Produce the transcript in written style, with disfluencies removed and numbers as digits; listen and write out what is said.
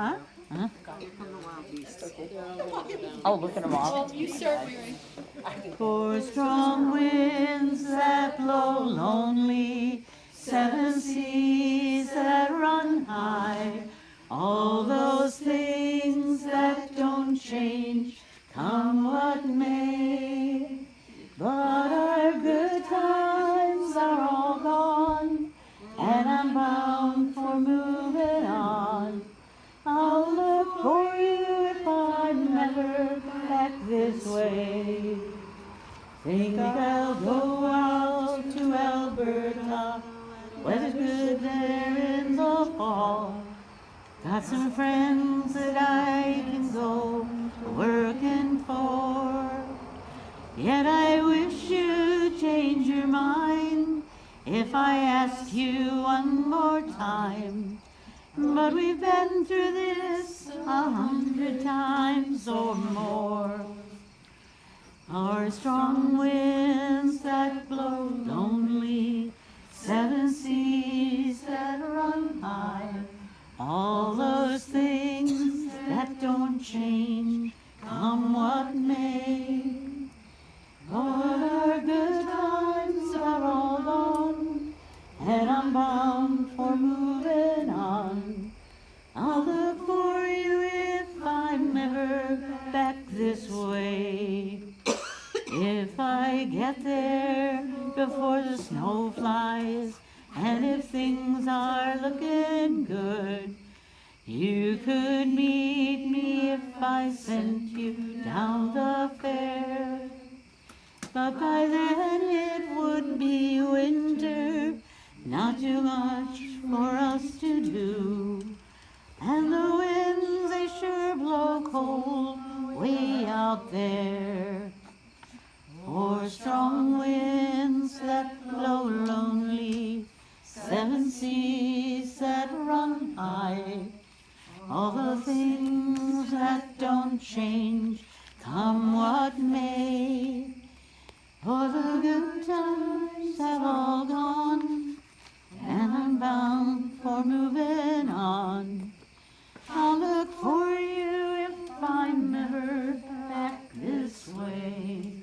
Huh? Huh? Oh, look at them all. Well, you start, Mary. For strong winds that blow lonely, seven seas that run high, all those things that don't change, come what may. But our good times are all gone, and I'm bound for moving on. I'll look for you if I'm never back this way. Think I'll go out to Alberta, weather's good there in the fall. Got some friends that I can go working for. Yet I wish you'd change your mind if I asked you one more time. But we've been through this 100 times or more. Our strong winds that blow lonely, seven seas that run high, all those things that don't change, come what may. But our good times are all gone, and I'm bound for moving on. I'll look for you if I'm ever back this way. If I get there before the snow flies, and if things are looking good, you could meet me if I sent you down the fair. But by then it would be winter, not too much for us to do. And the winds, they sure blow cold way out there. For strong winds that blow lonely, seven seas that run high, all the things that don't change, come what may. For the good times have all gone, and I'm bound for moving on. I'll look for you if I'm ever back this way.